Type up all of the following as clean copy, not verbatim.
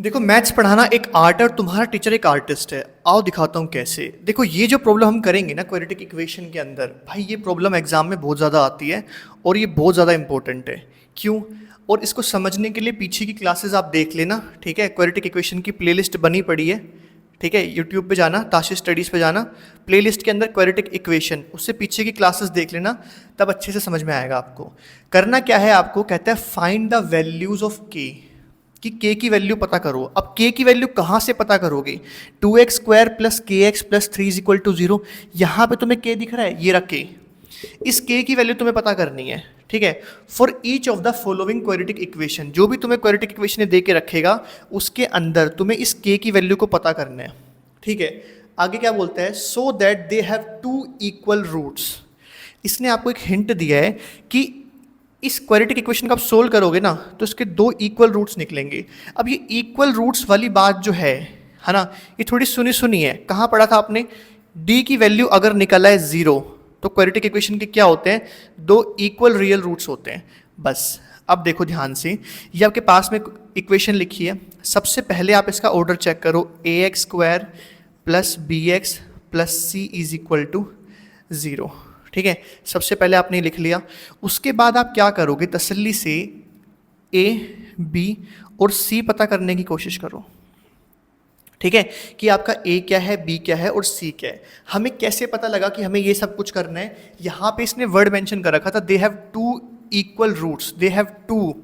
देखो मैथ्स पढ़ाना एक आर्ट है और तुम्हारा टीचर एक आर्टिस्ट है। आओ दिखाता हूँ कैसे। देखो ये जो प्रॉब्लम हम करेंगे ना क्वाड्रेटिक इक्वेशन के अंदर, भाई ये प्रॉब्लम एग्जाम में बहुत ज़्यादा आती है और ये बहुत ज़्यादा इंपॉर्टेंट है। क्यों? और इसको समझने के लिए पीछे की क्लासेस आप देख लेना, ठीक है। क्वाड्रेटिक इक्वेशन की प्लेलिस्ट बनी पड़ी है, ठीक है। यूट्यूब पे जाना, ताशी स्टडीज़ पे जाना, प्लेलिस्ट के अंदर क्वाड्रेटिक इक्वेशन, उससे पीछे की क्लासेस देख लेना, तब अच्छे से समझ में आएगा आपको। करना क्या है आपको, कहता है फाइंड द वैल्यूज़ ऑफ के, कि k की वैल्यू पता करो। अब k की वैल्यू कहाँ से पता करोगे? 2x square plus k x plus 3 is equal to 0। यहाँ पे तुम्हें k दिख रहा है, ये रख k। इस k की वैल्यू तुम्हें पता करनी है, ठीक है। For each of the following quadratic equation, जो भी तुम्हें क्वाड्रेटिक इक्वेशन दे के रखेगा उसके अंदर तुम्हें इस k की वैल्यू को पता करना है, ठीक है। आगे क्या बोलता है, so that they have two equal roots. इसने आपको एक हिंट दिया है कि इस क्वाड्रेटिक इक्वेशन को आप सोल्व करोगे ना तो इसके दो इक्वल रूट्स निकलेंगे। अब ये इक्वल रूट्स वाली बात जो है ना, ये थोड़ी सुनी सुनी है। कहाँ पढ़ा था आपने? d की वैल्यू अगर निकला है 0 तो क्वाड्रेटिक इक्वेशन के क्या होते हैं? दो इक्वल रियल रूट्स होते हैं, बस। अब देखो ध्यान से, ये आपके पास में इक्वेशन लिखी है। सबसे पहले आप इसका ऑर्डर चेक करो, ax square plus B x plus C is equal to 0, ठीक है। सबसे पहले आपने लिख लिया। उसके बाद आप क्या करोगे, तसल्ली से ए बी और सी पता करने की कोशिश करो, ठीक है, कि आपका ए क्या है, बी क्या है और सी क्या है। हमें कैसे पता लगा कि हमें ये सब कुछ करना है? यहाँ पे इसने वर्ड मेंशन कर रखा था, they have two equal roots, they have two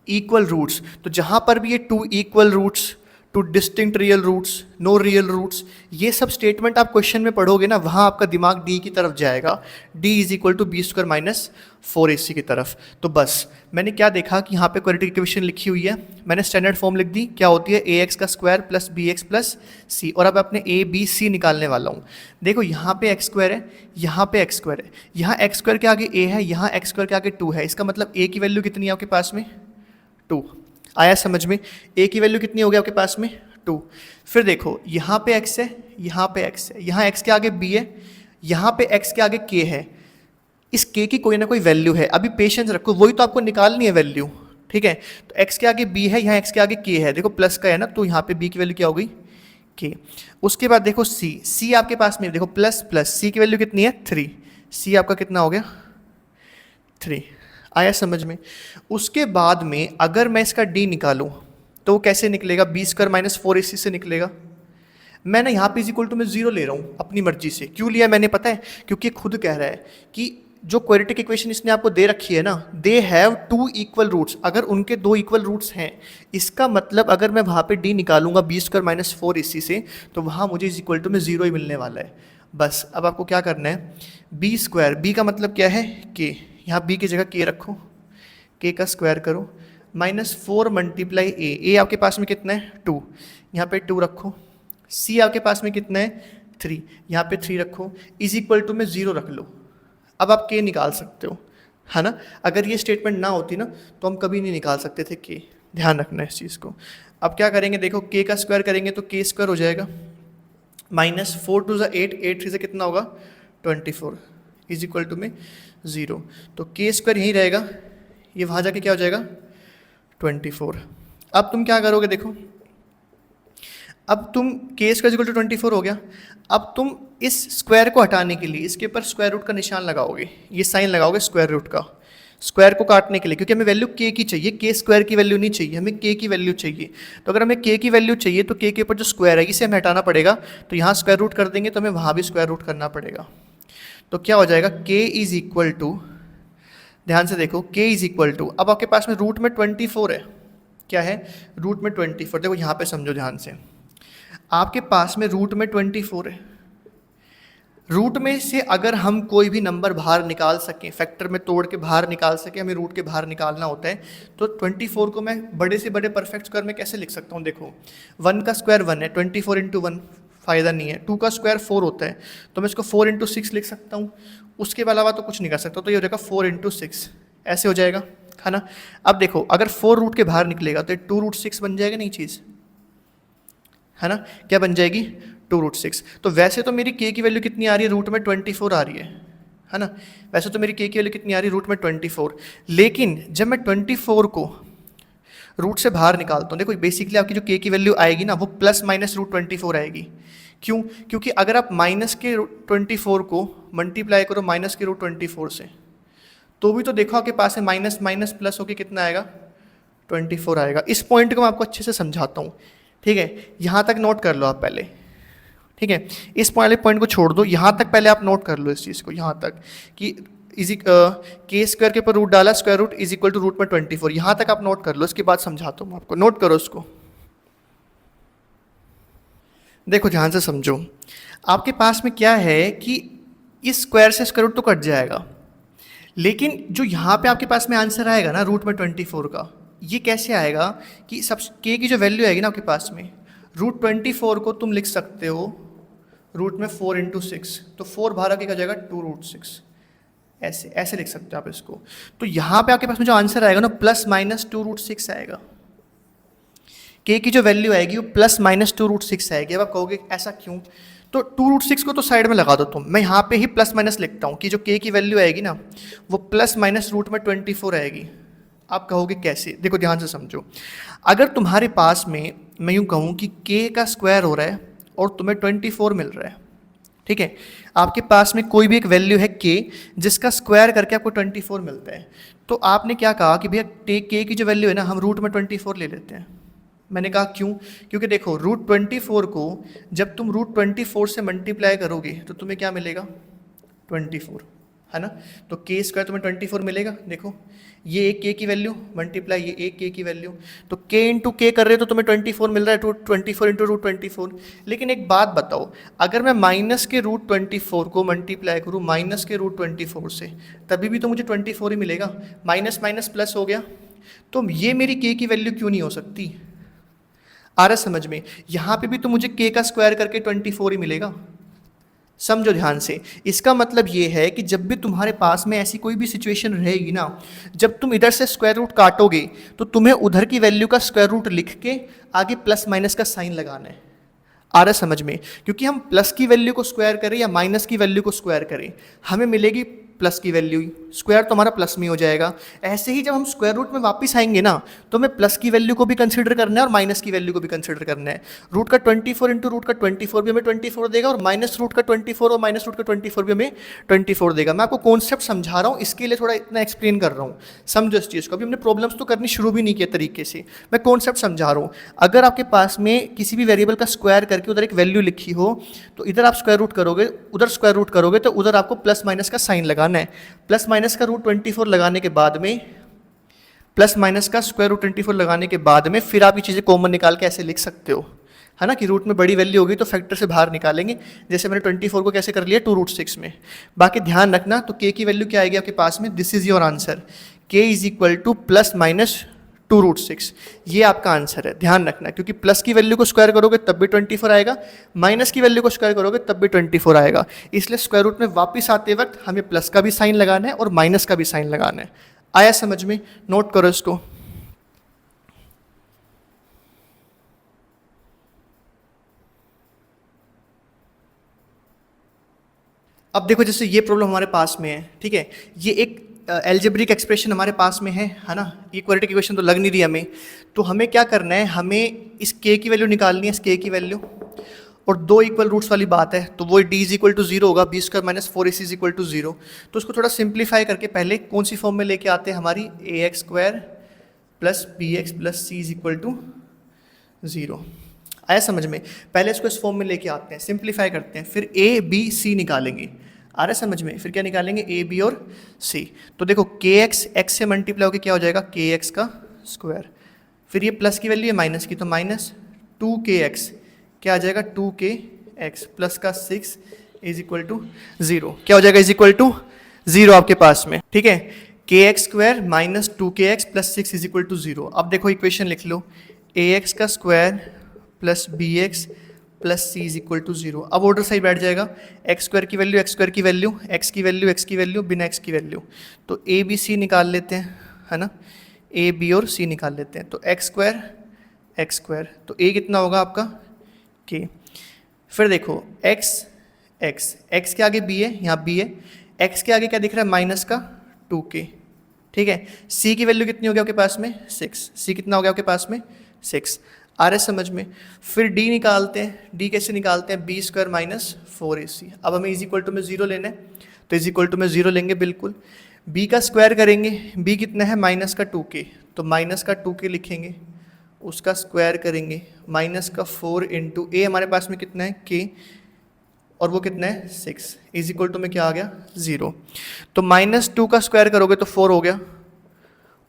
equal roots. तो जहाँ पर भी ये two equal roots, two distinct real roots, no real roots, ये सब स्टेटमेंट आप क्वेश्चन में पढ़ोगे ना, वहाँ आपका दिमाग डी की तरफ जाएगा, D is equal to b square minus 4ac की तरफ। तो बस मैंने क्या देखा कि यहाँ पे क्वाड्रेटिक इक्वेशन लिखी हुई है, मैंने स्टैंडर्ड फॉर्म लिख दी, क्या होती है, ए एक्स का square plus B x plus C. और अब अपने ए बी सी निकालने वाला हूँ। देखो यहाँ पे एक्स स्क्वायर है, यहाँ पे एक्स स्क्वायर है, यहाँ एक्स स्क्वायर के आगे ए है, यहाँ एक्स स्क्वायर के आगे 2 है। इसका मतलब ए की वैल्यू कितनी है आपके पास में? 2। आया समझ में? ए की वैल्यू कितनी होगी आपके पास में? 2। फिर देखो यहाँ पे x है, यहाँ पे x है, यहाँ x के आगे b है, यहाँ पे x के आगे k है। इस k की कोई ना कोई वैल्यू है, अभी पेशेंस रखो, वही तो आपको निकालनी है वैल्यू, ठीक है। तो x के आगे b है, यहाँ x के आगे k है, देखो प्लस का है ना, तो यहाँ पे b की वैल्यू क्या हो गई? k। उसके बाद देखो c आपके पास में, देखो प्लस प्लस c की वैल्यू कितनी है? 3। c आपका कितना हो गया? 3। आया समझ में? उसके बाद में अगर मैं इसका d निकालूं तो वो कैसे निकलेगा? बी स्क्वायर माइनस 4ac से निकलेगा। मैं ना यहाँ पे इज इक्वल टू मैं 0 ले रहा हूँ अपनी मर्जी से। क्यों लिया मैंने पता है? क्योंकि खुद कह रहा है कि जो क्वाड्रेटिक इक्वेशन इसने आपको दे रखी है ना, they have two equal roots, अगर उनके दो इक्वल रूट्स हैं, इसका मतलब अगर मैं वहाँ पे d निकालूंगा बी स्क्वायर माइनस 4ac से, तो वहाँ मुझे इज इक्वल टू में 0 ही मिलने वाला है। बस अब आपको क्या करना है, बी स्क्वायर, बी का मतलब क्या है? k, यहाँ b की जगह k रखो, k का स्क्वायर करो, -4 मल्टीप्लाई ए आपके पास में कितना है? 2, यहाँ पे 2 रखो। सी आपके पास में कितना है? 3, यहाँ पे 3 रखो, इज इक्वल टू में 0 रख लो। अब आप के निकाल सकते हो, है ना। अगर ये स्टेटमेंट ना होती ना तो हम कभी नहीं निकाल सकते थे के, ध्यान रखना है इस चीज़ को। अब क्या करेंगे, देखो के का स्क्वायर करेंगे तो के स्क्वायर हो जाएगा, -4 2 8, 8 3 से कितना होगा? 24, इज इक्वल टू में 0। तो के स्क्वायर यहीं रहेगा, ये वहाँ जाके क्या हो जाएगा? 24। अब तुम क्या करोगे, देखो अब तुम के स्क्वायर इक्वल टू 24 हो गया। अब तुम इस स्क्वायर को हटाने के लिए इसके ऊपर स्क्वायर रूट का निशान लगाओगे, ये साइन लगाओगे स्क्वायर रूट का, स्क्वायर को काटने के लिए, क्योंकि हमें वैल्यू के की चाहिए, के स्क्वायर की वैल्यू नहीं चाहिए, हमें के की वैल्यू चाहिए। तो अगर हमें के की वैल्यू चाहिए तो के ऊपर जो स्क्वायर है इसे हमें हटाना पड़ेगा, तो यहाँ स्क्वायर रूट कर देंगे तो हमें वहाँ भी स्क्वायर रूट करना पड़ेगा। तो क्या हो जाएगा, के इज इक्वल टू, ध्यान से देखो, k इज इक्वल टू, अब आपके पास में रूट में 24 है, क्या है? रूट में 24। देखो यहाँ पे समझो ध्यान से, आपके पास में रूट में 24 है। रूट में से अगर हम कोई भी नंबर बाहर निकाल सकें, फैक्टर में तोड़ के बाहर निकाल सकें, हमें रूट के बाहर निकालना होता है, तो 24 को मैं बड़े से बड़े परफेक्ट स्क्वायर में कैसे लिख सकता हूँ? देखो 1 का स्क्वायर 1 है, 24 इंटू 1 फ़ायदा नहीं है। 2 का स्क्वायर 4 होता है, तो मैं इसको 4 इंटू 6 लिख सकता हूँ, उसके अलावा तो कुछ नहीं कर सकता। तो ये हो जाएगा 4 इंटू 6, ऐसे हो जाएगा, है ना। अब देखो अगर 4 रूट के बाहर निकलेगा तो 2 रूट 6 बन जाएगा, नहीं चीज़, है ना। क्या बन जाएगी? 2 रूट 6। तो वैसे तो मेरी k की वैल्यू कितनी आ रही है? रूट में 24 आ रही है ना। वैसे तो मेरी k की वैल्यू कितनी आ रही है? रूट में 24। लेकिन जब मैं 24 को रूट से बाहर निकालता हूँ, देखो बेसिकली आपकी जो के की वैल्यू आएगी ना वो प्लस माइनस रूट 24 आएगी। क्यों? क्योंकि अगर आप माइनस के 24 को मल्टीप्लाई करो माइनस के रूट 24 से, तो भी तो देखो आपके पास है माइनस माइनस प्लस होके कितना आएगा, 24 आएगा। इस पॉइंट को मैं आपको अच्छे से समझाता हूँ, ठीक है? यहाँ तक नोट कर लो आप पहले, ठीक है? इस वाले पॉइंट को छोड़ दो, यहाँ तक पहले आप नोट कर लो इस चीज़ को, यहाँ तक कि के स्क्वायर के ऊपर रूट डाला, square root is equal to root में 24, यहाँ तक आप नोट कर लो, इसके बाद समझाता हूँ आपको। नोट करो उसको, देखो ध्यान से समझो। आपके पास में क्या है कि इस स्क्वायर से स्क्वायर रूट तो कट जाएगा, लेकिन जो यहाँ पे आपके पास में आंसर आएगा ना रूट में 24 का, ये कैसे आएगा कि सब के की जो वैल्यू आएगी ना आपके पास में, रूट 24 को तुम लिख सकते हो रूट में 4 इंटू 6, तो 4 बाहर आके क्या जाएगा 2 रूट 6, ऐसे ऐसे लिख सकते हो आप इसको। तो यहाँ पे आपके पास में जो आंसर आएगा ना प्लस माइनस 2 रूट 6 आएगा। के की जो वैल्यू आएगी वो प्लस माइनस 2 रूट 6 आएगी। अब आप कहोगे ऐसा क्यों? तो 2 रूट 6 को तो साइड में लगा दो तुम, मैं यहाँ पे ही प्लस माइनस लिखता हूँ कि जो के की वैल्यू आएगी ना वो प्लस माइनस रूट में 24 आएगी। आप कहोगे कैसे? देखो ध्यान से समझो। अगर तुम्हारे पास में मैं यूँ कहूँ कि के का स्क्वायर हो रहा है और तुम्हें 24 मिल रहा है, ठीक है? आपके पास में कोई भी एक वैल्यू है के जिसका स्क्वायर करके आपको 24 मिलता है, तो आपने क्या कहा कि भैया के की जो वैल्यू है ना हम रूट में 24 ले लेते हैं। मैंने कहा क्यों? क्योंकि देखो रूट 24 को जब तुम रूट 24 से मल्टीप्लाई करोगे तो तुम्हें क्या मिलेगा, 24, है ना? तो के स्क्वायर तुम्हें 24 मिलेगा। देखो ये एक के की वैल्यू मल्टीप्लाई ये एक के की वैल्यू, तो के इंटू के कर रहे हो तो तुम्हें 24 मिल रहा है, 24 इंटू रूट 24। लेकिन एक बात बताओ, अगर मैं माइनस के रूट 24 को मल्टीप्लाई करूँ माइनस के रूट 24 से, तभी भी तो मुझे 24 ही मिलेगा। माइनस माइनस प्लस हो गया, तो ये मेरी के की वैल्यू क्यों नहीं हो सकती? आ रहा समझ में? यहाँ पे भी तो मुझे के का स्क्वायर करके 24 ही मिलेगा। समझो ध्यान से, इसका मतलब ये है कि जब भी तुम्हारे पास में ऐसी कोई भी सिचुएशन रहेगी ना, जब तुम इधर से स्क्वायर रूट काटोगे तो तुम्हें उधर की वैल्यू का स्क्वायर रूट लिख के आगे प्लस माइनस का साइन लगाना है। आ रहा समझ में? क्योंकि हम प्लस की वैल्यू को स्क्वायर करें या माइनस की वैल्यू को स्क्वायर करें, हमें मिलेगी प्लस की वैल्यू, स्क्वायर तो हमारा प्लस में हो जाएगा। ऐसे ही जब हम स्क्वायर रूट में वापस आएंगे ना, तो हमें प्लस की वैल्यू को भी कंसीडर करना है और माइनस की वैल्यू को भी कंसीडर करना है। रूट का 24 इंटू रूट का 24 भी हमें 24 देगा, और माइनस रूट का 24 और माइनस रूट का 24 भी हमें 24 देगा। मैं आपको कॉन्सेप्ट समझा रहा हूँ, इसके लिए थोड़ा इतना एक्सप्लेन कर रहा हूँ, समझो इस चीज़ को। अभी हमने प्रॉब्लम्स तो करनी शुरू भी नहीं किया तरीके से, मैं कॉन्सेप्ट समझा रहा हूँ। अगर आपके पास में किसी भी वेरिएबल का स्क्वायर करके उधर एक वैल्यू लिखी हो, तो इधर आप स्क्वायर रूट करोगे, उधर स्क्वायर रूट करोगे, तो उधर आपको प्लस माइनस का साइन लगाना है। प्लस माइनस का रूट 24 लगाने के बाद में, प्लस माइनस का स्क्वायर रूट 24 लगाने के बाद में फिर आप ये चीज़ें कॉमन निकाल के ऐसे लिख सकते हो, है ना? कि रूट में बड़ी वैल्यू होगी तो फैक्टर से बाहर निकालेंगे, जैसे मैंने 24 को कैसे कर लिया 2 रूट 6 में। बाकी ध्यान रखना, तो के की वैल्यू क्या आएगी आपके पास में, this is your answer, k is equal to plus minus 2 root 6, ये आपका आंसर है। ध्यान रखना, क्योंकि प्लस की वैल्यू को स्क्वायर करोगे तब भी 24 आएगा, माइनस की वैल्यू को स्क्वायर करोगे तब भी 24 आएगा। इसलिए स्क्वायर रूट में वापस आते वक्त हमें प्लस का भी साइन लगाना है और माइनस का भी साइन लगाना है। आया समझ में? नोट करो इसको। अब देखो जैसे ये प्रॉब्लम हमारे पास में है, ठीक है? ये एक एल्जेब्रिक एक्सप्रेशन हमारे पास में है ना? ये क्वाड्रेटिक इक्वेशन तो लग नहीं रही हमें, तो हमें क्या करना है, हमें इस के की वैल्यू निकालनी है, इस के की वैल्यू, और 2 इक्वल रूट्स वाली बात है, तो वो डी इज इक्वल टू 0 होगा, b square minus 4ac is equal to 0। तो उसको थोड़ा सिंप्लीफाई करके पहले कौन सी फॉर्म में लेके आते हैं, हमारी A X square plus B x plus C is equal to 0। आया समझ में? पहले इसको इस फॉर्म में लेके आते हैं, सिंप्लीफाई करते हैं, फिर ए बी सी निकालेंगे। आ रहा है समझ में? फिर क्या निकालेंगे, ए बी और सी। तो देखो के एक्स एक्स से मल्टीप्लाई होकर क्या हो जाएगा, के एक्स का स्क्वायर, फिर ये प्लस की वैल्यू है माइनस की, तो माइनस 2 एक्स क्या आ जाएगा, 2 एक्स प्लस का 6 इज इक्वल टू 0। क्या हो जाएगा, इज इक्वल टू 0 आपके पास में, ठीक है? K x square minus 2 x plus 6 is equal to 0। अब देखो इक्वेशन लिख लो, ए एक्स का square plus B x plus C is equal to 0। अब ऑर्डर सही बैठ जाएगा, एक्स स्क्वायर की वैल्यू एक्स स्क्वायर की वैल्यू, एक्स की वैल्यू एक्स की वैल्यू, बिना एक्स की वैल्यू, तो ए बी सी निकाल लेते हैं, है ना? ए बी और सी निकाल लेते हैं, तो एक्स स्क्वायर, तो ए कितना होगा आपका, के। फिर देखो एक्स एक्स एक्स के आगे बी है, यहाँ बी है, एक्स के आगे क्या दिख रहा है, माइनस का 2k, ठीक है। सी की वैल्यू कितनी हो गया आपके पास में 6, सी कितना हो गया आपके पास में 6, आ रहा है समझ में। फिर डी निकालते हैं, डी कैसे निकालते हैं, बी स्क्वायर माइनस 4ac। अब हमें इज इक्वल टू में 0 लेना है, तो इज इक्वल टू में 0 लेंगे बिल्कुल। बी का स्क्वायर करेंगे, बी कितना है माइनस का 2k, तो माइनस का 2k लिखेंगे, उसका स्क्वायर करेंगे, माइनस का 4 इंटू ए हमारे पास में कितना है k, और वो कितना है 6, इज इक्वल टू में क्या आ गया 0। तो -2 का स्क्वायर करोगे तो 4 हो गया,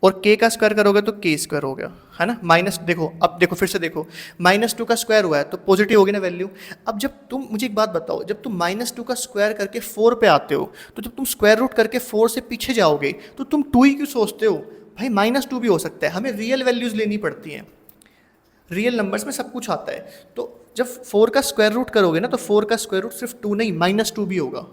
और k का स्क्वायर करोगे तो k स्क्वायर हो गया, है ना। माइनस देखो, अब देखो फिर से देखो, -2 का स्क्वायर हुआ है तो पॉजिटिव होगी ना वैल्यू। अब जब तुम मुझे एक बात बताओ, जब तुम -2 का स्क्वायर करके 4 पे आते हो, तो जब तुम स्क्वायर रूट करके 4 से पीछे जाओगे तो तुम 2 ही क्यों सोचते हो भाई, -2 भी हो सकता है। हमें रियल वैल्यूज़ लेनी पड़ती हैं, रियल नंबर्स में सब कुछ आता है। तो जब 4 का स्क्वायर रूट करोगे ना, तो 4 का स्क्वायर रूट सिर्फ 2 नहीं -2 भी होगा,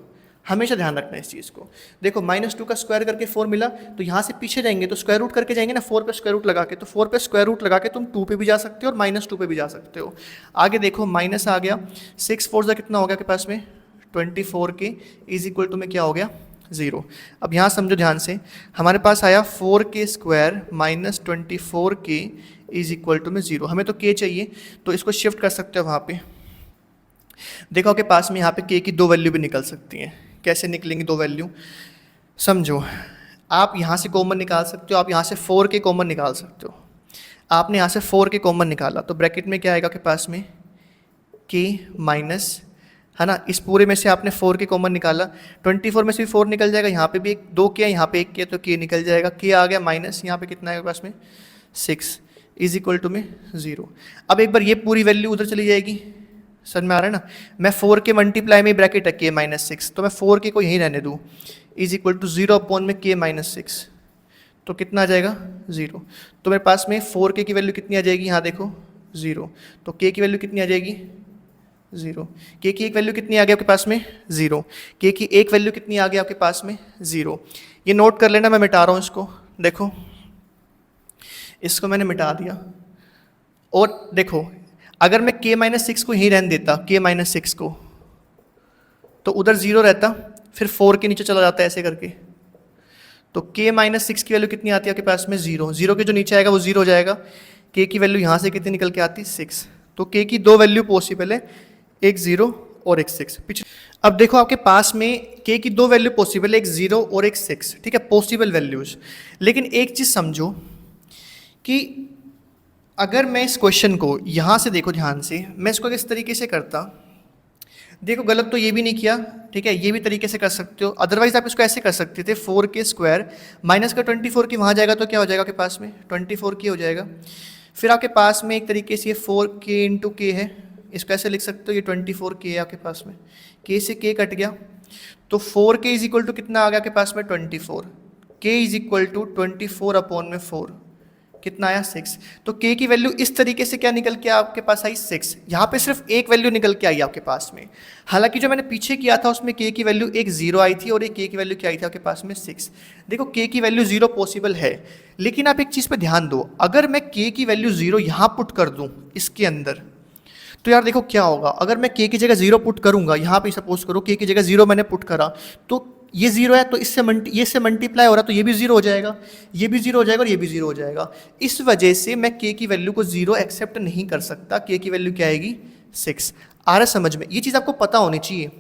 हमेशा ध्यान रखना है इस चीज़ को। देखो -2 का स्क्वायर करके 4 मिला, तो यहाँ से पीछे जाएंगे तो स्क्वायर रूट करके जाएंगे ना 4 पे स्क्वायर रूट लगा के, तो 4 पे स्क्वायर रूट लगा के तुम 2 पे भी जा सकते हो और -2 पे भी जा सकते हो। आगे देखो माइनस आ गया, 6 4 का कितना हो गया के पास में 24k, इज इक्वल टू में क्या हो गया 0। अब यहाँ समझो ध्यान से, हमारे पास आया 4k square minus 24k is equal to में 0। हमें तो k चाहिए, तो इसको शिफ्ट कर सकते हो वहाँ पे। देखो आपके पास में यहाँ पे k की 2 वैल्यू भी निकल सकती हैं। कैसे निकलेंगी 2 वैल्यू, समझो। आप यहाँ से कॉमन निकाल सकते हो, आप यहाँ से 4k कॉमन निकाल सकते हो। आपने यहाँ से 4k कॉमन निकाला तो ब्रैकेट में क्या आएगा आपके पास में k माइनस, है ना, इस पूरे में से आपने 4k कॉमन निकाला, 24 में से भी 4 निकल जाएगा, यहाँ पे भी 2k है, यहाँ पे 1k है, तो k निकल जाएगा, k आ गया माइनस, यहाँ पे कितना है आपके पास में 6 इज इक्वल टू में 0। अब एक बार ये पूरी वैल्यू उधर चली जाएगी, समझ में आ रहा है ना। मैं 4k मल्टीप्लाई में ब्रैकेट है k माइनस 6, तो मैं 4k को यहीं रहने दूँ, इज इक्वल टू 0 अपॉन में k माइनस 6, तो कितना आ जाएगा 0। तो मेरे पास में 4k की वैल्यू कितनी आ जाएगी, यहाँ देखो 0, तो k की वैल्यू कितनी आ जाएगी 0। k की एक वैल्यू कितनी आ गई आपके पास में 0, k की एक वैल्यू कितनी आ गई आपके पास में 0। ये नोट कर लेना, मैं मिटा रहा हूँ इसको, देखो इसको मैंने मिटा दिया। और देखो अगर मैं k माइनस 6 को यहीं रहने देता, k माइनस 6 को, तो उधर 0 रहता, फिर 4 के नीचे चला जाता है ऐसे करके, तो k माइनस 6 की वैल्यू कितनी आती है आपके पास में 0, 0 के जो नीचे आएगा वो 0 हो जाएगा। k की वैल्यू यहाँ से कितनी निकल के आती 6, तो k की 2 वैल्यू पॉसिबल है, एक 0 और एक 6। पीछे अब देखो आपके पास में k की 2 वैल्यू पॉसिबल है, एक 0 और एक 6, ठीक है, पॉसिबल वैल्यूज। लेकिन एक चीज़ समझो कि अगर मैं इस क्वेश्चन को यहाँ से देखो ध्यान से, मैं इसको किस तरीके से करता, देखो गलत तो ये भी नहीं किया, ठीक है, ये भी तरीके से कर सकते हो। अदरवाइज आप इसको ऐसे कर सकते थे, 4k स्क्वायर माइनस का 24k वहाँ जाएगा तो क्या हो जाएगा आपके पास में 24k हो जाएगा। फिर आपके पास में एक तरीके से ये 4k इंटू k है, इसको ऐसे लिख सकते हो, ये 24k है आपके पास में, k से k कट गया, तो 4k इज इक्वल टू कितना आ गया आपके पास में 24, k is equal to 24 upon में 4, कितना आया 6। तो k की वैल्यू इस तरीके से क्या निकल के आपके पास आई 6। यहाँ पे सिर्फ एक वैल्यू निकल के आई आपके पास में, हालांकि जो मैंने पीछे किया था उसमें k की वैल्यू एक 0 आई थी और एक k की वैल्यू क्या आई थी आपके पास में 6। देखो k की वैल्यू 0 पॉसिबल है, लेकिन आप एक चीज़ पे ध्यान दो, अगर मैं k की वैल्यू 0 यहाँ पुट कर दूँ इसके अंदर, तो यार देखो क्या होगा, अगर मैं k की जगह 0 पुट करूँगा, यहाँ पे सपोज करो k की जगह 0 मैंने पुट करा, तो ये 0 है, तो इससे मल्टीप्लाई हो रहा, तो ये भी 0 हो जाएगा, ये भी 0 हो जाएगा और ये भी 0 हो जाएगा। इस वजह से मैं k की वैल्यू को 0 एक्सेप्ट नहीं कर सकता, k की वैल्यू क्या आएगी 6। आ रहा समझ में, ये चीज़ आपको पता होनी चाहिए।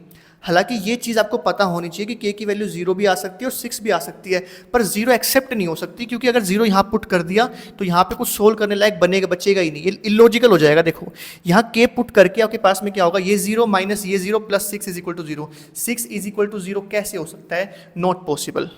हालांकि ये चीज़ आपको पता होनी चाहिए कि k की वैल्यू 0 भी आ सकती है और 6 भी आ सकती है, पर 0 एक्सेप्ट नहीं हो सकती, क्योंकि अगर 0 यहाँ पुट कर दिया तो यहाँ पे कुछ सोल्व करने लायक बचेगा ही नहीं, ये इलॉजिकल हो जाएगा। देखो यहाँ k पुट करके आपके पास में क्या होगा, ये 0 माइनस ये 0 plus 6 is equal to 0, 6 is equal to 0 कैसे हो सकता है, नॉट पॉसिबल।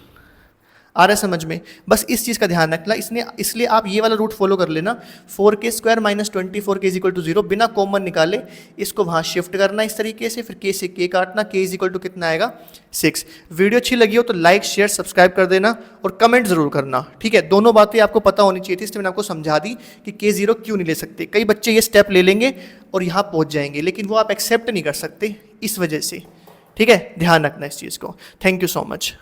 आ रहा है समझ में, बस इस चीज़ का ध्यान रखना, इसलिए आप ये वाला रूट फॉलो कर लेना, 4k square minus 24k is equal to 0, बिना कॉमन निकाले इसको वहाँ शिफ्ट करना इस तरीके से, फिर k से k काटना, k इज इक्वल टू कितना आएगा 6। वीडियो अच्छी लगी हो तो लाइक शेयर सब्सक्राइब कर देना और कमेंट जरूर करना, ठीक है। दोनों बातें आपको पता होनी चाहिए थी, इसलिए मैंने आपको समझा दी कि k0 क्यों नहीं ले सकते। कई बच्चे ये स्टेप ले लेंगे और यहाँ पहुँच जाएंगे, लेकिन वो आप एक्सेप्ट नहीं कर सकते इस वजह से, ठीक है, ध्यान रखना इस चीज़ को। Thank you so much.